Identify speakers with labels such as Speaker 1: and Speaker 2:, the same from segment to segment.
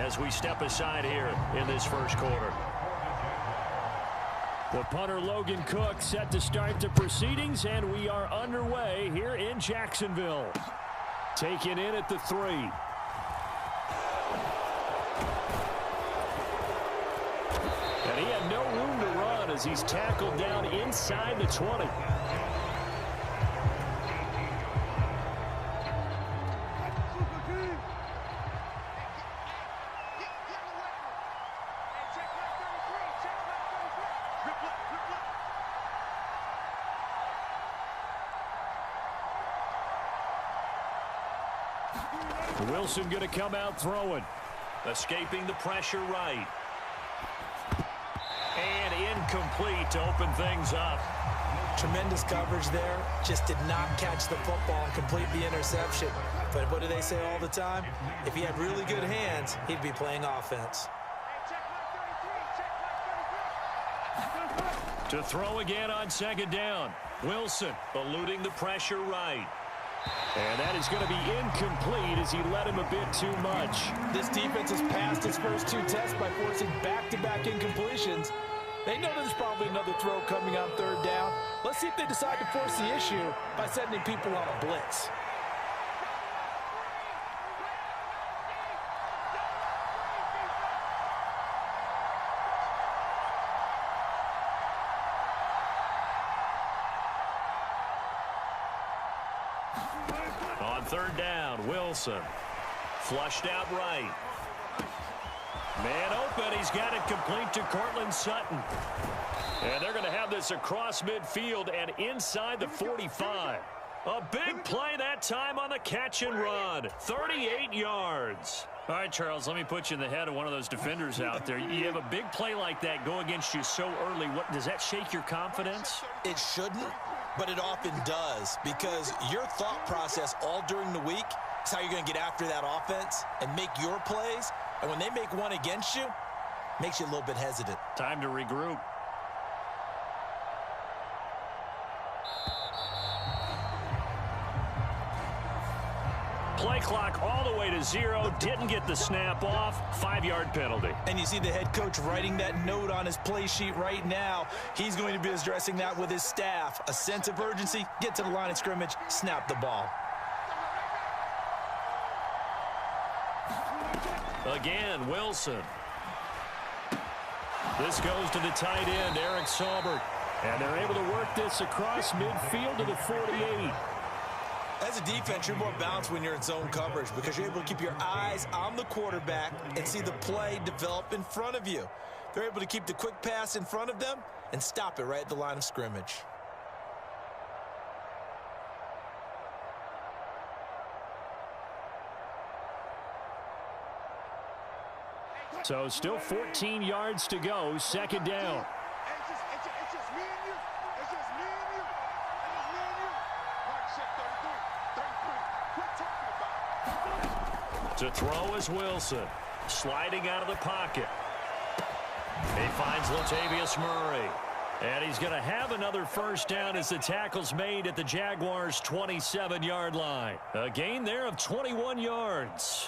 Speaker 1: as we step aside here in this first quarter. The punter Logan Cook set to start the proceedings, and we are underway here in Jacksonville. Taken in at the 3. And he had no room to run as he's tackled down inside the 20. Wilson going to come out throwing. Escaping the pressure right. And incomplete to open things up.
Speaker 2: Tremendous coverage there. Just did not catch the football and complete the interception. But what do they say all the time? If he had really good hands, he'd be playing offense.
Speaker 1: To throw again on second down. Wilson eluding the pressure right. And that is going to be incomplete as he let him a bit too much.
Speaker 2: This defense has passed its first 2 tests by forcing back-to-back incompletions. They know there's probably another throw coming on third down. Let's see if they decide to force the issue by sending people on a blitz.
Speaker 1: On third down, Wilson. Flushed out right. Man open. He's got it complete to Cortland Sutton. And they're going to have this across midfield and inside the 45. A big play that time on the catch and run. 38 yards. All right, Charles, let me put you in the head of one of those defenders out there. You have a big play like that go against you so early. What does that shake your confidence?
Speaker 2: It shouldn't, but it often does, because your thought process all during the week is how you're going to get after that offense and make your plays. And when they make one against you, makes you a little bit hesitant.
Speaker 1: Time to regroup. Play clock all the way to 0. Didn't get the snap off. 5-yard penalty.
Speaker 2: And you see the head coach writing that note on his play sheet right now. He's going to be addressing that with his staff. A sense of urgency, get to the line of scrimmage, snap the ball.
Speaker 1: Again, Wilson. This goes to the tight end, Eric Saubert. And they're able to work this across midfield to the 48.
Speaker 2: As a defense, you're more balanced when you're in zone coverage because you're able to keep your eyes on the quarterback and see the play develop in front of you. They're able to keep the quick pass in front of them and stop it right at the line of scrimmage.
Speaker 1: So still 14 yards to go, second down. To throw is Wilson. Sliding out of the pocket. He finds Latavius Murray. And he's going to have another first down as the tackle's made at the Jaguars' 27-yard line. A gain there of 21 yards.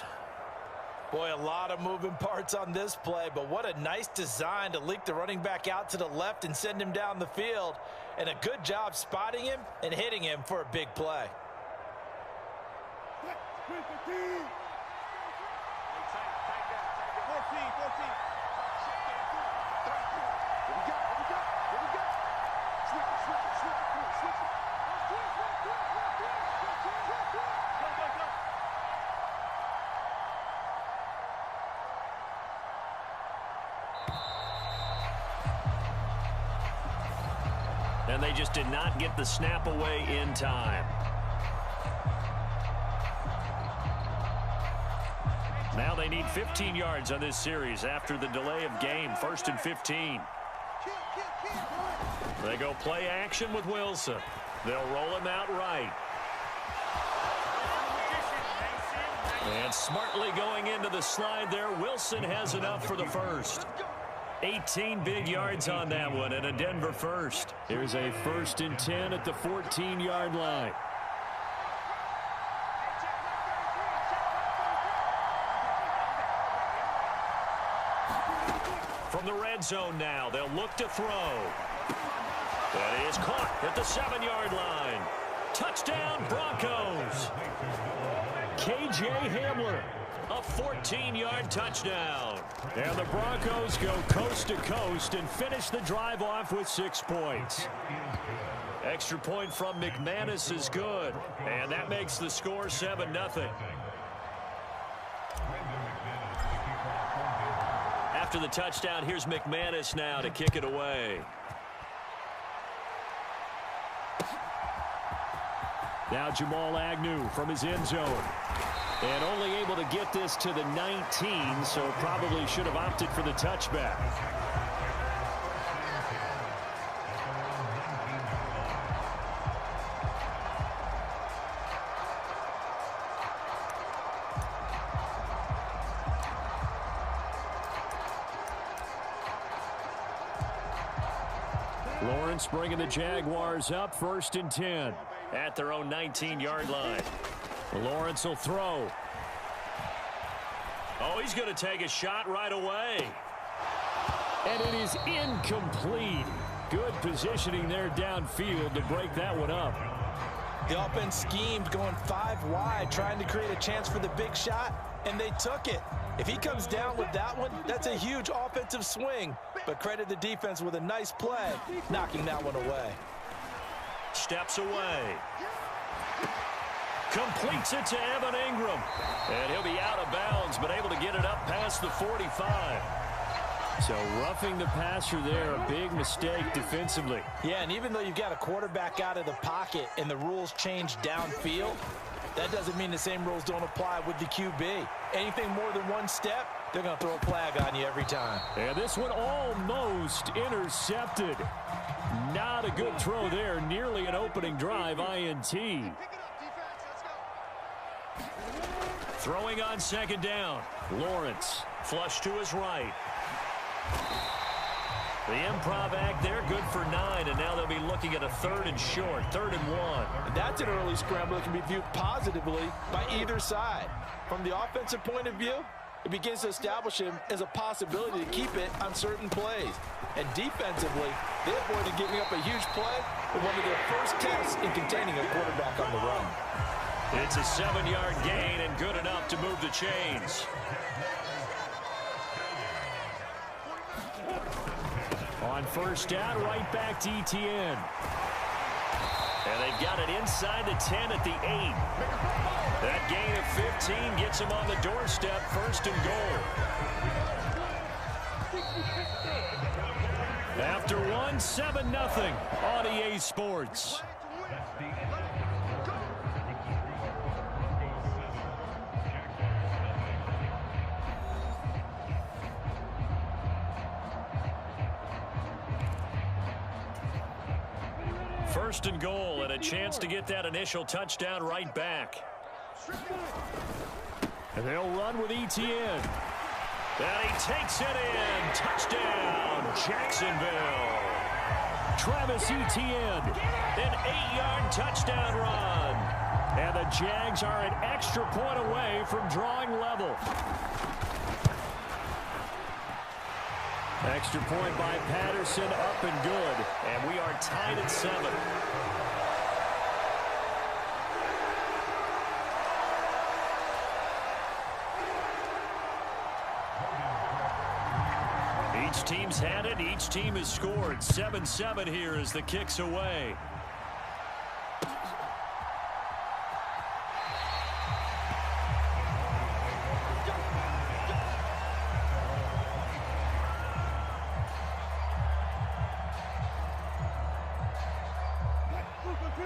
Speaker 2: Boy, a lot of moving parts on this play, but what a nice design to leak the running back out to the left and send him down the field. And a good job spotting him and hitting him for a big play.
Speaker 1: And they just did not get the snap away in time. Now they need 15 yards on this series after the delay of game. 1st and 15. They go play action with Wilson. They'll roll him out right. And smartly going into the slide there, Wilson has enough for the first. 18 big yards on that one and a Denver first. Here's a 1st and 10 at the 14-yard line. From the red zone now, they'll look to throw. That is caught at the 7-yard line. Touchdown, Broncos. K.J. Hamler, a 14-yard touchdown. And the Broncos go coast to coast and finish the drive off with 6 points. Extra point from McManus is good, and that makes the score 7-0. After the touchdown, here's McManus now to kick it away. Now Jamal Agnew from his end zone. And only able to get this to the 19, so probably should have opted for the touchback. Lawrence bringing the Jaguars up 1st and 10 at their own 19-yard line. Lawrence will throw. Oh, he's going to take a shot right away. And it is incomplete. Good positioning there downfield to break that one up.
Speaker 2: The offense schemed going 5 wide, trying to create a chance for the big shot, and they took it. If he comes down with that one, that's a huge offensive swing. But credit the defense with a nice play, knocking that one away.
Speaker 1: Steps away. Completes it to Evan Ingram. And he'll be out of bounds, but able to get it up past the 45. So roughing the passer there, a big mistake defensively.
Speaker 2: Yeah, and even though you've got a quarterback out of the pocket and the rules change downfield, that doesn't mean the same rules don't apply with the QB. Anything more than one step, they're going to throw a flag on you every time.
Speaker 1: And this one almost intercepted. Not a good throw there. Nearly an opening drive, INT. Throwing on 2nd down. Lawrence, flush to his right. The improv act there, good for 9, and now they'll be looking at a 3rd and short, 3rd and 1.
Speaker 2: That's an early scramble that can be viewed positively by either side. From the offensive point of view, it begins to establish him as a possibility to keep it on certain plays. And defensively, they avoided giving up a huge play with one of their first tests in containing a quarterback on the run.
Speaker 1: It's a 7-yard gain and good enough to move the chains. On 1st down, right back to Etienne. And they've got it inside the 10 at the 8. That gain of 15 gets them on the doorstep, 1st and goal. After 1, 7-0 on EA Sports. First and goal, and a chance to get that initial touchdown right back. And they'll run with Etienne. And he takes it in. Touchdown, Jacksonville. Travis Etienne, an 8-yard touchdown run. And the Jags are an extra point away from drawing level. Extra point by Patterson, up and good. And we are tied at 7. Each team's had it. Each team has scored. 7-7 here as the kick's away.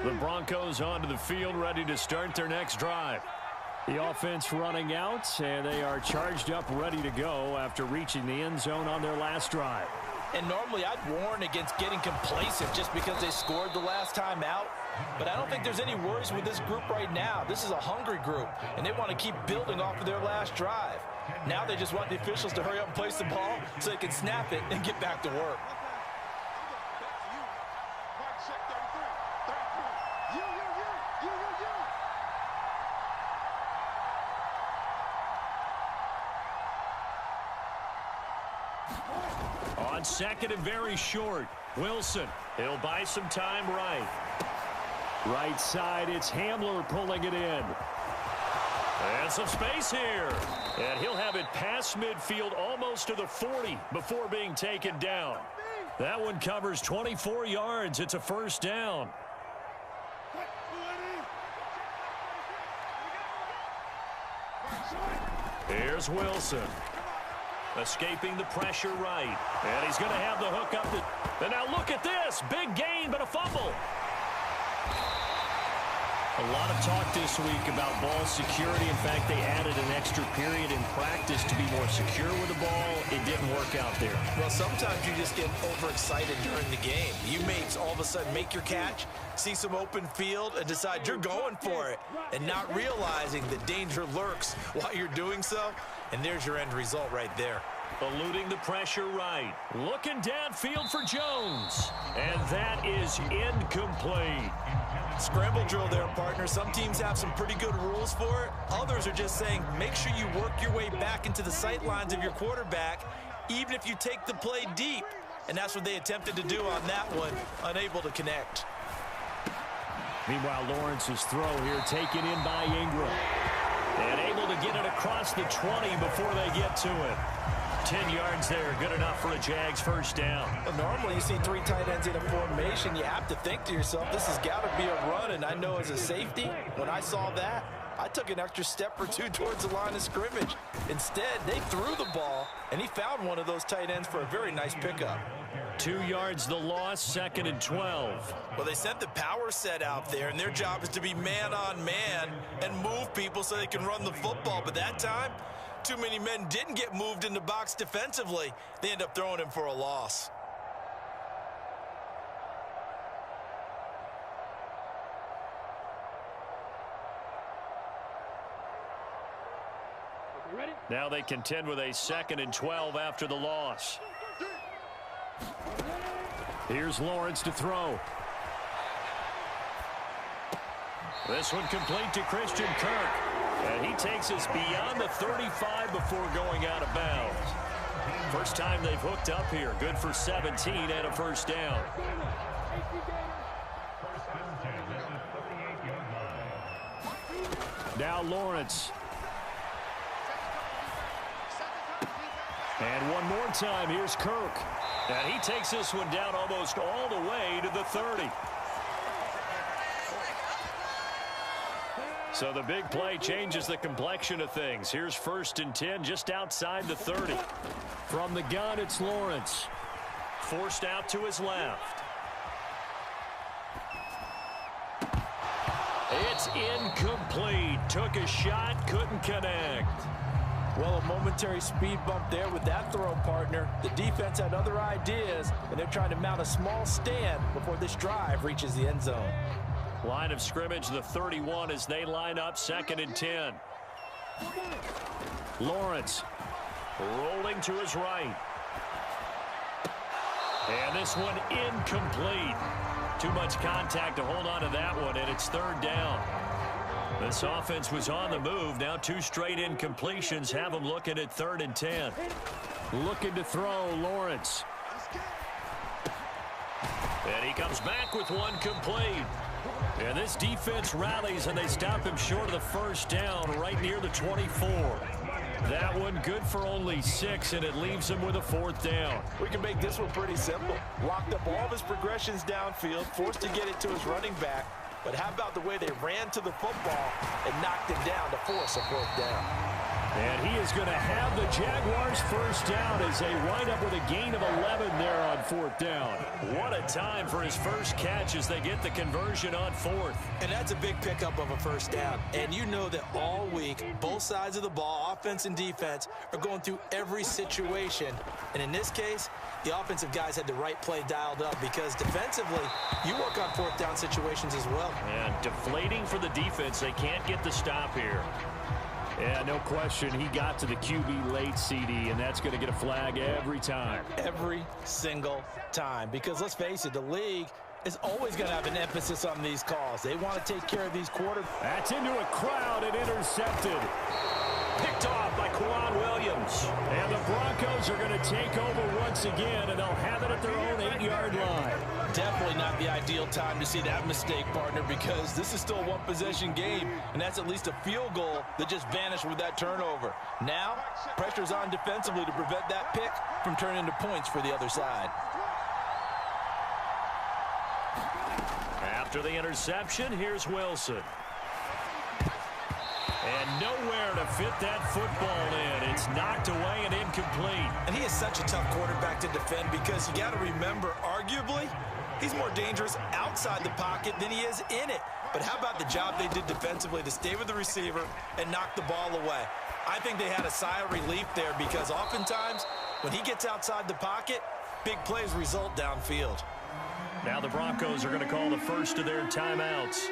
Speaker 1: The Broncos onto the field, ready to start their next drive. The offense running out, and they are charged up, ready to go after reaching the end zone on their last drive.
Speaker 2: And normally I'd warn against getting complacent just because they scored the last time out. But I don't think there's any worries with this group right now. This is a hungry group, and they want to keep building off of their last drive. Now they just want the officials to hurry up and place the ball so they can snap it and get back to work.
Speaker 1: On second and very short, Wilson. He'll buy some time right. Right side, it's Hamler pulling it in. And some space here. And he'll have it past midfield almost to the 40 before being taken down. That one covers 24 yards. It's a first down. Here's Wilson. Escaping the pressure right. And he's going to have the hook up. And now look at this. Big gain, but a fumble. A lot of talk this week about ball security. In fact, they added an extra period in practice to be more secure with the ball. It didn't work out there.
Speaker 2: Well, sometimes you just get overexcited during the game. You may all of a sudden make your catch, see some open field, and decide you're going for it, and not realizing the danger lurks while you're doing so. And there's your end result right there.
Speaker 1: Eluding the pressure right. Looking downfield for Jones. And that is incomplete.
Speaker 2: Scramble drill there, partner. Some teams have some pretty good rules for it. Others are just saying make sure you work your way back into the sight lines of your quarterback, even if you take the play deep. And that's what they attempted to do on that one, unable to connect.
Speaker 1: Meanwhile, Lawrence's throw here taken in by Ingram. And able to get it across the 20 before they get to it. 10 yards there, good enough for a Jags first down.
Speaker 2: Well, normally you see three tight ends in a formation. You have to think to yourself, this has got to be a run. And I know as a safety, when I saw that, I took an extra step or two towards the line of scrimmage. Instead, they threw the ball, and he found one of those tight ends for a very nice pickup.
Speaker 1: 2 yards the loss, second and 12.
Speaker 2: Well, they sent the power set out there, and their job is to be man-on-man and move people so they can run the football. But that time, too many men didn't get moved in the box defensively. They end up throwing him for a loss.
Speaker 1: Now they contend with a second and 12 after the loss. Here's Lawrence to throw. This one complete to Christian Kirk. And he takes us beyond the 35 before going out of bounds. First time they've hooked up here. Good for 17 and a first down. Now Lawrence. And one more time, here's Kirk. And he takes this one down almost all the way to the 30. So the big play changes the complexion of things. Here's first and 10 just outside the 30. From the gun, it's Lawrence. Forced out to his left. It's incomplete. Took a shot, couldn't connect.
Speaker 2: Well, a momentary speed bump there with that throw, partner. The defense had other ideas, and they're trying to mount a small stand before this drive reaches the end zone.
Speaker 1: Line of scrimmage, the 31 as they line up, second and 10. Lawrence rolling to his right. And this one incomplete. Too much contact to hold on to that one, and it's third down. This offense was on the move. Now two straight incompletions have them looking at third and 10. Looking to throw, Lawrence. And he comes back with one complete. And this defense rallies, and they stop him short of the first down right near the 24. That one good for only 6, and it leaves him with a fourth down.
Speaker 2: We can make this one pretty simple. Locked up all of his progressions downfield, forced to get it to his running back. But how about the way they ran to the football and knocked it down to force a fourth down?
Speaker 1: And he is going to have the Jaguars first down as they wind up with a gain of 11 there on fourth down. What a time for his first catch as they get the conversion on fourth.
Speaker 2: And that's a big pickup of a first down. And you know that all week, both sides of the ball, offense and defense, are going through every situation. And in this case, the offensive guys had the right play dialed up because defensively, you work on fourth down situations as well.
Speaker 1: And deflating for the defense. They can't get the stop here. Yeah, no question. He got to the QB late, CD, and that's going to get a flag every time.
Speaker 2: Every single time. Because let's face it, the league is always going to have an emphasis on these calls. They want to take care of these quarterbacks.
Speaker 1: That's into a crowd and intercepted. Picked off by Quan Williams. And the Broncos Broncos are going to take over once again, and they'll have it at their own 8-yard line.
Speaker 2: Definitely not the ideal time to see that mistake, partner, because this is still a one-possession game, and that's at least a field goal that just vanished with that turnover. Now, pressure's on defensively to prevent that pick from turning into points for the other side.
Speaker 1: After the interception, here's Wilson. And nowhere to fit that football in. It's knocked away and incomplete.
Speaker 2: And he is such a tough quarterback to defend because you got to remember, arguably, he's more dangerous outside the pocket than he is in it. But how about the job they did defensively to stay with the receiver and knock the ball away? I think they had a sigh of relief there because oftentimes when he gets outside the pocket, big plays result downfield.
Speaker 1: Now the Broncos are going to call the first of their timeouts,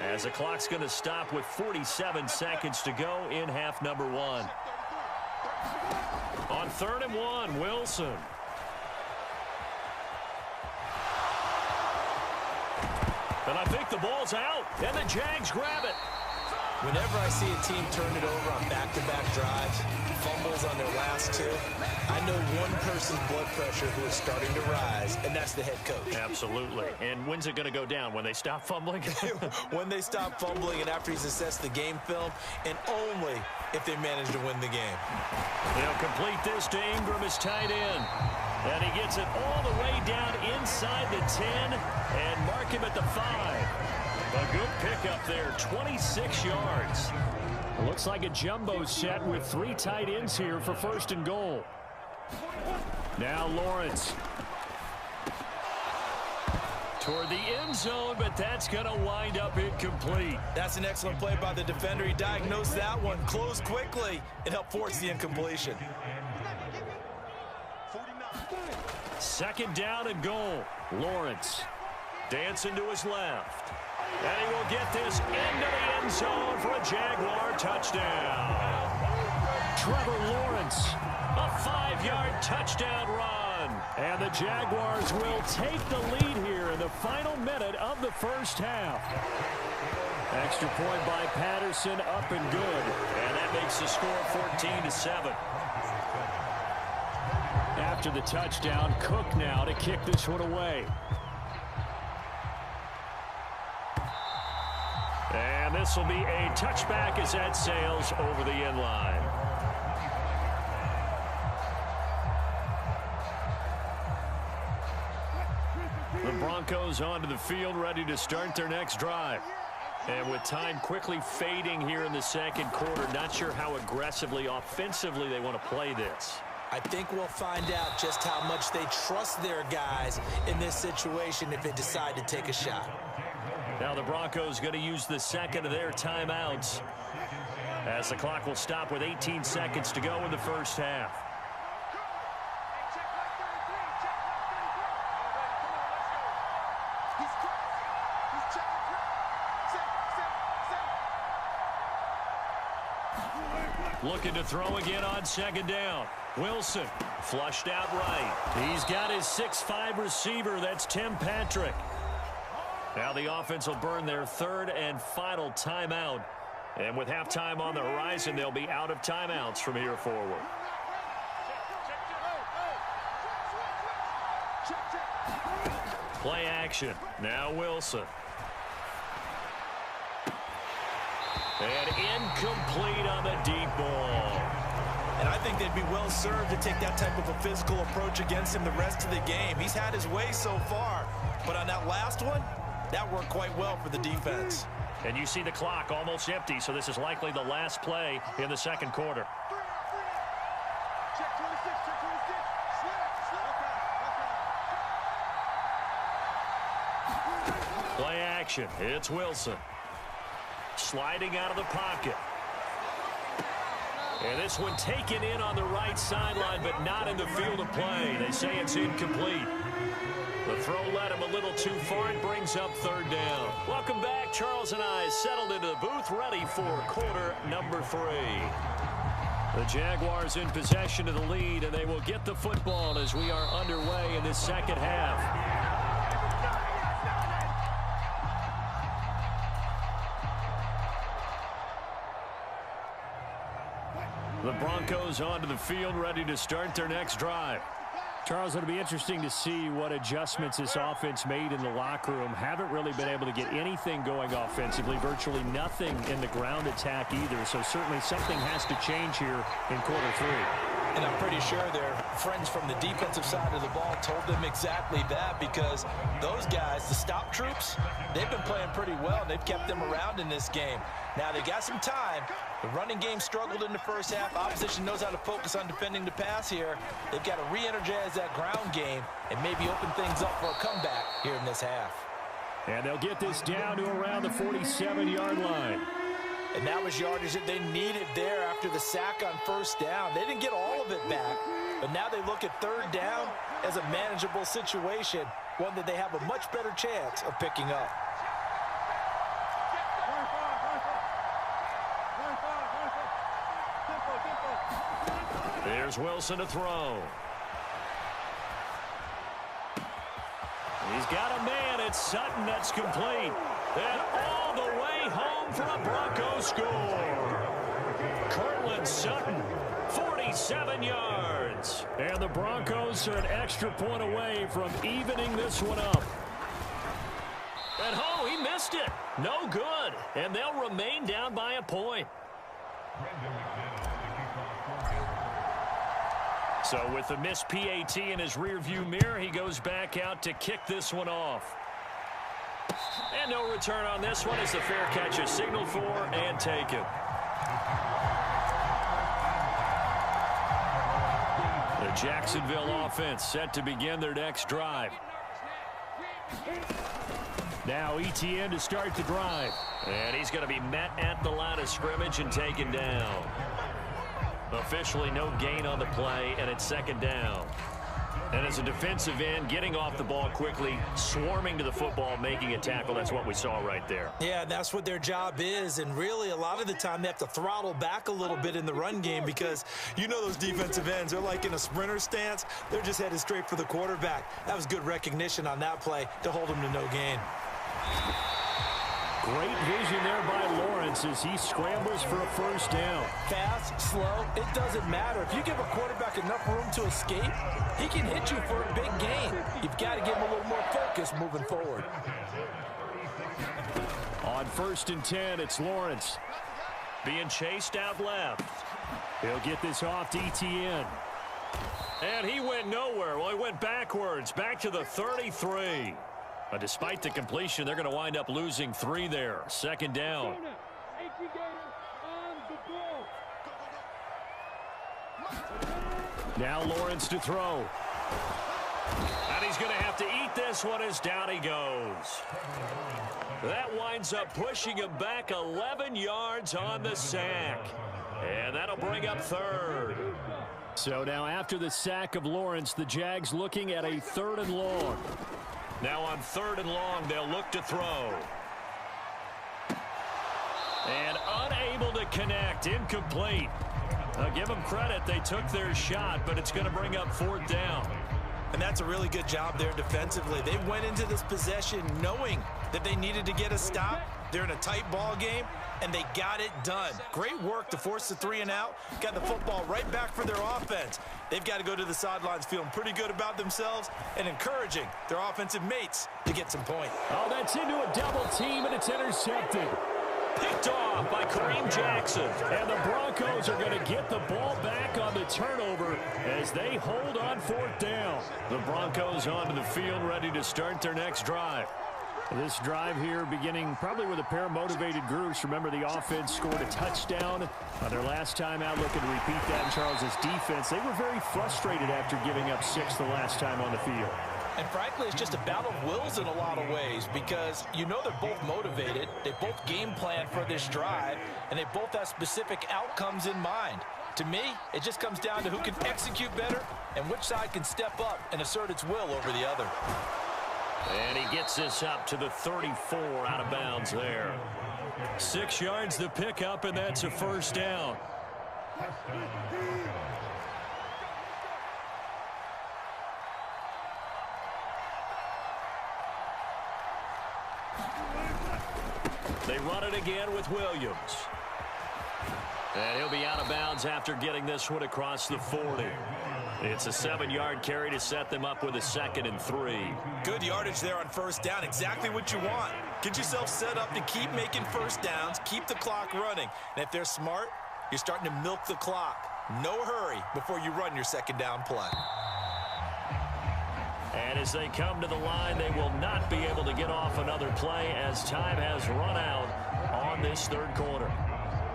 Speaker 1: as the clock's going to stop with 47 seconds to go in half number 1. On 3rd and 1, Wilson. And I think the ball's out, and the Jags grab it.
Speaker 2: Whenever I see a team turn it over on back-to-back drives, fumbles on their last two, I know one person's blood pressure who is starting to rise, and that's the head coach.
Speaker 1: Absolutely. And when's it going to go down? When they stop fumbling?
Speaker 2: When they stop fumbling and after he's assessed the game film, and only if they manage to win the game.
Speaker 1: They'll complete this to Ingram as tight end. And he gets it all the way down inside the 10 and mark him at the 5. A good pickup there, 26 yards. It looks like a jumbo set with 3 tight ends here for 1st and goal. Now Lawrence. Toward the end zone, but that's going to wind up incomplete.
Speaker 2: That's an excellent play by the defender. He diagnosed that one, closed quickly, and helped force the incompletion.
Speaker 1: 2nd down and goal. Lawrence dancing to his left. And he will get this into the end zone for a Jaguar touchdown. Trevor Lawrence, a 5-yard touchdown run. And the Jaguars will take the lead here in the final minute of the first half. Extra point by Patterson, up and good. And that makes the score 14-7. After the touchdown, Cook now to kick this one away. And this will be a touchback as that sails over the end line. The Broncos onto the field, ready to start their next drive. And with time quickly fading here in the 2nd quarter, not sure how aggressively, offensively they want to play this.
Speaker 2: I think we'll find out just how much they trust their guys in this situation if they decide to take a shot.
Speaker 1: Now the Broncos going to use the 2nd of their timeouts, as the clock will stop with 18 seconds to go in the first half. Looking to throw again on 2nd down. Wilson flushed out right. He's got his 6'5" receiver. That's Tim Patrick. Now the offense will burn their 3rd and final timeout. And with halftime on the horizon, they'll be out of timeouts from here forward. Play action. Now Wilson. And incomplete on the deep ball.
Speaker 2: And I think they'd be well served to take that type of a physical approach against him the rest of the game. He's had his way so far. But on that last one, that worked quite well for the defense.
Speaker 1: And you see the clock almost empty, so this is likely the last play in the 2nd quarter. Play action. It's Wilson. Sliding out of the pocket. And this one taken in on the right sideline, but not in the field of play. They say it's incomplete. The throw led him a little too far. It brings up 3rd down. Welcome back. Charles and I settled into the booth, ready for quarter number 3. The Jaguars in possession of the lead, and they will get the football as we are underway in this 2nd half. The Broncos Broncos onto the field, ready to start their next drive.
Speaker 3: Charles, it'll be interesting to see what adjustments this offense made in the locker room. Haven't really been able to get anything going offensively, virtually nothing in the ground attack either. So certainly something has to change here in quarter 3.
Speaker 2: And I'm pretty sure their friends from the defensive side of the ball told them exactly that, because those guys, the stop troops, they've been playing pretty well. They've kept them around in this game. Now they got some time. The running game struggled in the first half. Opposition knows how to focus on defending the pass here. They've got to re-energize that ground game and maybe open things up for a comeback here in this half.
Speaker 3: And they'll get this down to around the 47-yard line.
Speaker 2: And that was yardage that they needed there after the sack on first down. They didn't get all of it back, but now they look at third down as a manageable situation, one that they have a much better chance of picking up.
Speaker 1: Here's Wilson to throw. He's got a man. It's Sutton. That's complete. And all the way home for a Broncos score. Cortland Sutton, 47 yards.
Speaker 3: And the Broncos are an extra point away from evening this one up.
Speaker 1: And oh, he missed it. No good. And they'll remain down by a point. So with the missed PAT in his rearview mirror, he goes back out to kick this one off. And no return on this one as the fair catch is signaled for and taken. The Jacksonville offense set to begin their next drive.
Speaker 3: Now Etienne to start the drive.
Speaker 1: And he's going to be met at the line of scrimmage and taken down. Officially no gain on the play, and it's second down. And as a defensive end, getting off the ball quickly, swarming to the football, making a tackle, that's what we saw right there.
Speaker 2: Yeah, that's what their job is, and really a lot of the time they have to throttle back a little bit in the run game, because you know those defensive ends, they're like in a sprinter stance. They're just headed straight for the quarterback. That was good recognition on that play to hold him to no gain.
Speaker 3: Great vision there by Lawrence as he scrambles for a first down.
Speaker 2: Fast, slow, it doesn't matter. If you give a quarterback enough room to escape, he can hit you for a big gain. You've got to give him a little more focus moving forward.
Speaker 3: On 1st and 10, it's Lawrence.
Speaker 1: Being chased out left.
Speaker 3: He'll get this off to Etienne.
Speaker 1: And he went nowhere. Well, he went backwards, back to the 33. Despite the completion, they're going to wind up losing 3 there. Second down.
Speaker 3: Now Lawrence to throw.
Speaker 1: And he's going to have to eat this one as down he goes. That winds up pushing him back 11 yards on the sack. And that'll bring up 3rd.
Speaker 3: So now after the sack of Lawrence, the Jags looking at a 3rd and long.
Speaker 1: Now on 3rd and long, they'll look to throw. And unable to connect, incomplete. I'll give them credit, they took their shot, but it's going to bring up 4th down.
Speaker 2: And that's a really good job there defensively. They went into this possession knowing that they needed to get a stop. They're in a tight ball game, and they got it done. Great work to force the 3 and out. Got the football right back for their offense. They've got to go to the sidelines feeling pretty good about themselves and encouraging their offensive mates to get some points.
Speaker 3: Oh, that's into a double team, and it's intercepted.
Speaker 1: Picked off by Kareem Jackson.
Speaker 3: And the Broncos are going to get the ball back on the turnover as they hold on 4th down.
Speaker 1: The Broncos onto the field, ready to start their next drive.
Speaker 3: This drive here beginning probably with a pair of motivated groups. Remember, the offense scored a touchdown on their last time out, looking to repeat that in Charles's defense. They were very frustrated after giving up 6 the last time on the field.
Speaker 2: And frankly, it's just a battle of wills in a lot of ways, because you know they're both motivated. They both game plan for this drive, and they both have specific outcomes in mind. To me, it just comes down to who can execute better and which side can step up and assert its will over the other.
Speaker 1: And he gets this up to the 34, out of bounds there.
Speaker 3: 6 yards the pickup, and that's a first down.
Speaker 1: They run it again with Williams. And he'll be out of bounds after getting this one across the 40. It's a 7-yard carry to set them up with a 2nd and 3.
Speaker 2: Good yardage there on first down. Exactly what you want. Get yourself set up to keep making first downs, keep the clock running. And if they're smart, you're starting to milk the clock. No hurry before you run your 2nd down play.
Speaker 1: And as they come to the line, they will not be able to get off another play as time has run out on this 3rd quarter.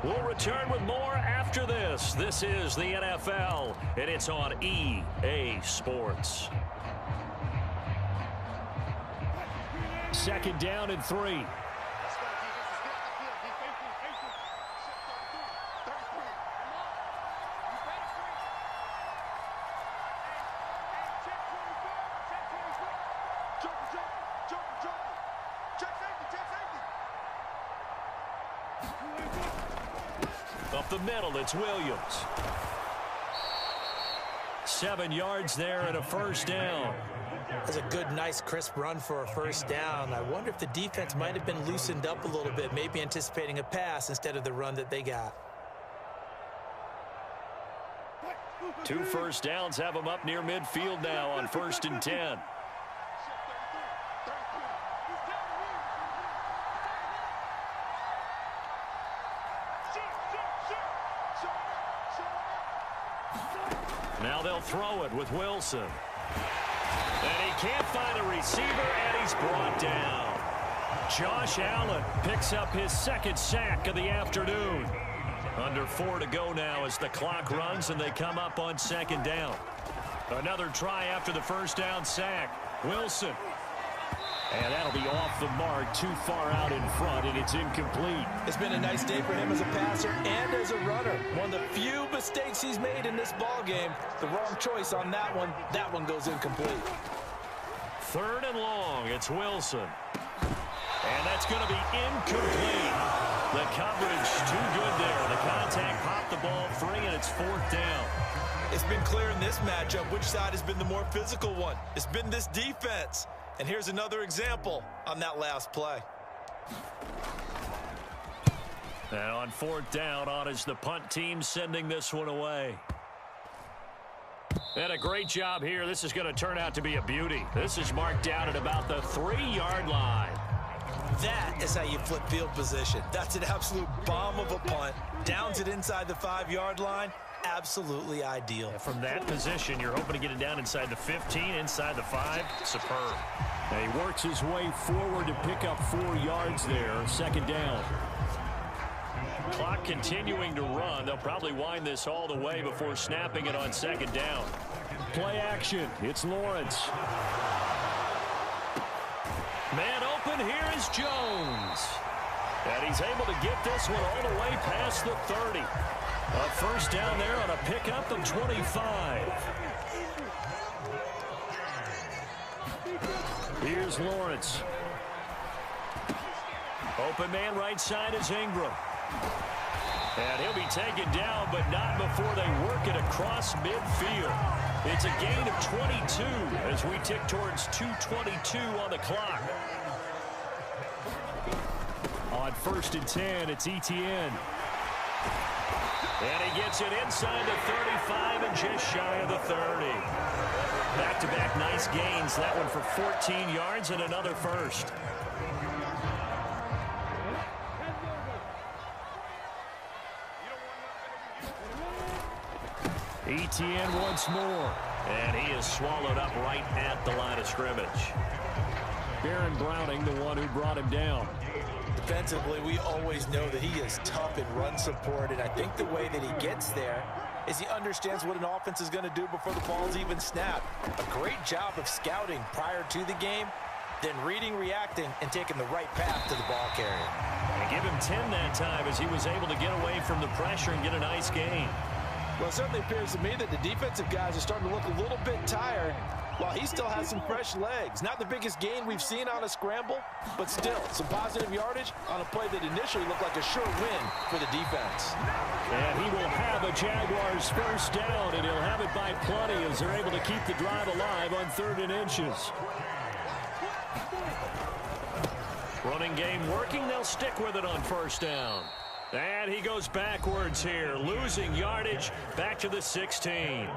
Speaker 1: We'll return with more after this. This is the NFL, and it's on EA Sports.
Speaker 3: 2nd down and 3.
Speaker 1: Up the middle, it's Williams. 7 yards there and a 1st down.
Speaker 2: That's a good, nice, crisp run for a 1st down. I wonder if the defense might have been loosened up a little bit, maybe anticipating a pass instead of the run that they got.
Speaker 1: 2 1st downs have them up near midfield now on 1st and 10. Now they'll throw it with Wilson. And he can't find a receiver, and he's brought down. Josh Allen picks up his 2nd sack of the afternoon. Under 4 to go now as the clock runs, and they come up on 2nd down. Another try after the 1st down sack. Wilson. And that'll be off the mark, too far out in front, and it's incomplete.
Speaker 2: It's been a nice day for him as a passer and as a runner. One of the few mistakes he's made in this ball game. The wrong choice on that one. That one goes incomplete.
Speaker 1: 3rd and long. It's Wilson. And that's going to be incomplete. The coverage too good there. The contact popped the ball free, and it's 4th down.
Speaker 2: It's been clear in this matchup which side has been the more physical one. It's been this defense. And here's another example on that last play.
Speaker 1: And on 4th down, on is the punt team sending this one away. And a great job here. This is going to turn out to be a beauty. This is marked down at about the 3-yard line.
Speaker 2: That is how you flip field position. That's an absolute bomb of a punt. Downs it inside the 5-yard line. Absolutely ideal.
Speaker 1: And from that position, you're hoping to get it down inside the 15, inside the 5. Superb.
Speaker 3: And he works his way forward to pick up 4 yards there. 2nd down.
Speaker 1: Clock continuing to run. They'll probably wind this all the way before snapping it on 2nd down.
Speaker 3: Play action. It's Lawrence.
Speaker 1: Man open. Here is Jones. And he's able to get this one all the way past the 30. A 1st down there on a pickup of 25.
Speaker 3: Here's Lawrence.
Speaker 1: Open man right side is Ingram. And he'll be taken down, but not before they work it across midfield. It's a gain of 22 as we tick towards 2:22 on the clock.
Speaker 3: On 1st and 10, it's ETN.
Speaker 1: And he gets it inside the 35 and just shy of the 30. Back-to-back nice gains. That one for 14 yards and another 1st.
Speaker 3: ETN once more.
Speaker 1: And he is swallowed up right at the line of scrimmage.
Speaker 3: Baron Browning, the one who brought him down.
Speaker 2: Defensively, we always know that he is tough in run support, and I think the way that he gets there is he understands what an offense is going to do before the ball's even snapped. A great job of scouting prior to the game, then reading, reacting, and taking the right path to the ball carrier.
Speaker 1: And give him 10 that time as he was able to get away from the pressure and get a nice gain.
Speaker 2: Well, it certainly appears to me that the defensive guys are starting to look a little bit tired while he still has some fresh legs. Not the biggest gain we've seen on a scramble, but still some positive yardage on a play that initially looked like a sure win for the defense.
Speaker 3: And he will have a Jaguars 1st down, and he'll have it by plenty as they're able to keep the drive alive on 3rd and inches.
Speaker 1: Running game working. They'll stick with it on 1st down.
Speaker 3: And he goes backwards here, losing yardage back to the 16.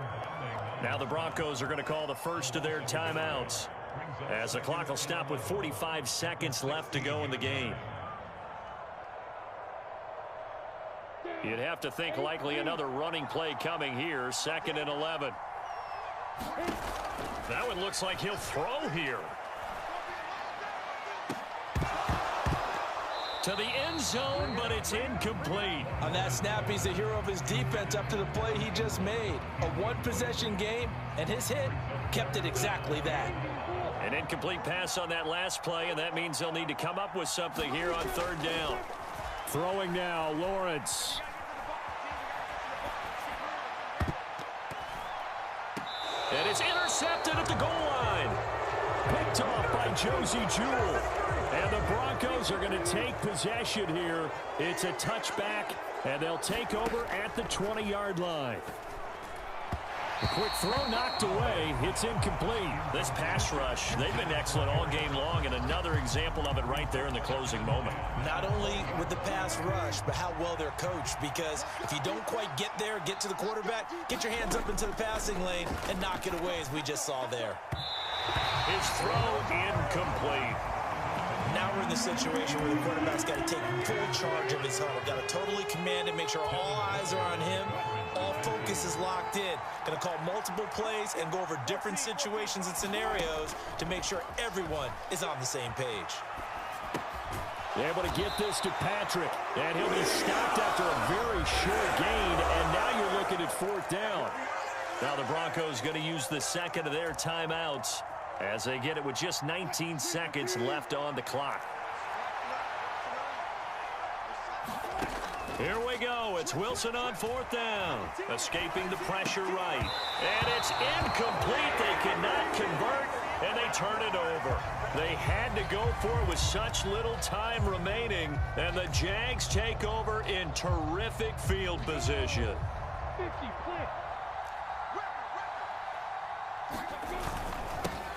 Speaker 3: Now the Broncos are going to call the first of their timeouts, as the clock will stop with 45 seconds left to go in the game. You'd have to think likely another running play coming here, 2nd and 11. That one looks like he'll throw here. To the end zone, but it's incomplete.
Speaker 2: On that snap, he's the hero of his defense up to the play he just made. A one-possession game, and his hit kept it exactly that.
Speaker 3: An incomplete pass on that last play, and that means they'll need to come up with something here on 3rd down. Throwing now, Lawrence. And it's intercepted at the goal line. Picked off by Josie Jewell. And the Broncos are going to take possession here. It's a touchback, and they'll take over at the 20-yard line. A quick throw knocked away. It's incomplete.
Speaker 1: This pass rush, they've been excellent all game long, and another example of it right there in the closing moment.
Speaker 2: Not only with the pass rush, but how well they're coached, because if you don't quite get there, get to the quarterback, get your hands up into the passing lane and knock it away, as we just saw there.
Speaker 1: His throw incomplete.
Speaker 2: Now we're in the situation where the quarterback's got to take full charge of his huddle. Got to totally command it, make sure all eyes are on him. All focus is locked in. Going to call multiple plays and go over different situations and scenarios to make sure everyone is on the same page.
Speaker 3: Able to get this to Patrick, and he'll be stopped after a very short gain, and now you're looking at 4th down.
Speaker 1: Now the Broncos going to use the 2nd of their timeouts as they get it with just 19 seconds left on the clock. Here we go. It's Wilson on 4th down. Escaping the pressure right. And it's incomplete. They cannot convert, and they turn it over. They had to go for it with such little time remaining, and the Jags take over in terrific field position.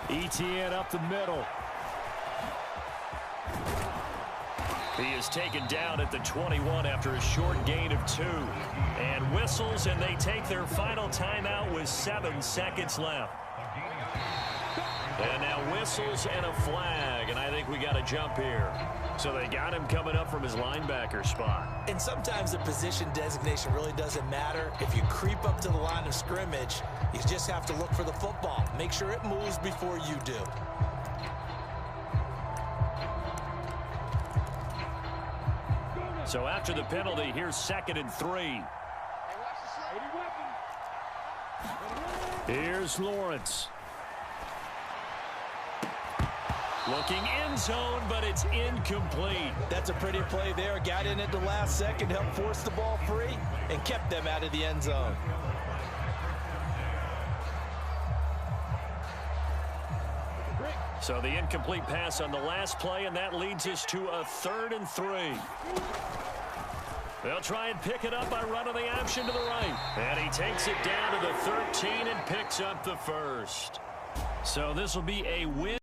Speaker 3: ETN up the middle.
Speaker 1: He is taken down at the 21 after a short gain of 2. And whistles, and they take their final timeout with 7 seconds left. And now whistles and a flag, and I think we got a jump here. So they got him coming up from his linebacker spot.
Speaker 2: And sometimes the position designation really doesn't matter. If you creep up to the line of scrimmage, you just have to look for the football. Make sure it moves before you do.
Speaker 3: So after the penalty, here's 2nd and 3. Here's Lawrence.
Speaker 1: Looking end zone, but it's incomplete.
Speaker 2: That's a pretty play there. Got in at the last second, helped force the ball free, and kept them out of the end zone.
Speaker 3: So the incomplete pass on the last play, and that leads us to a 3rd and 3. They'll try and pick it up by running the option to the right. And he takes it down to the 13 and picks up the first. So this will be a win.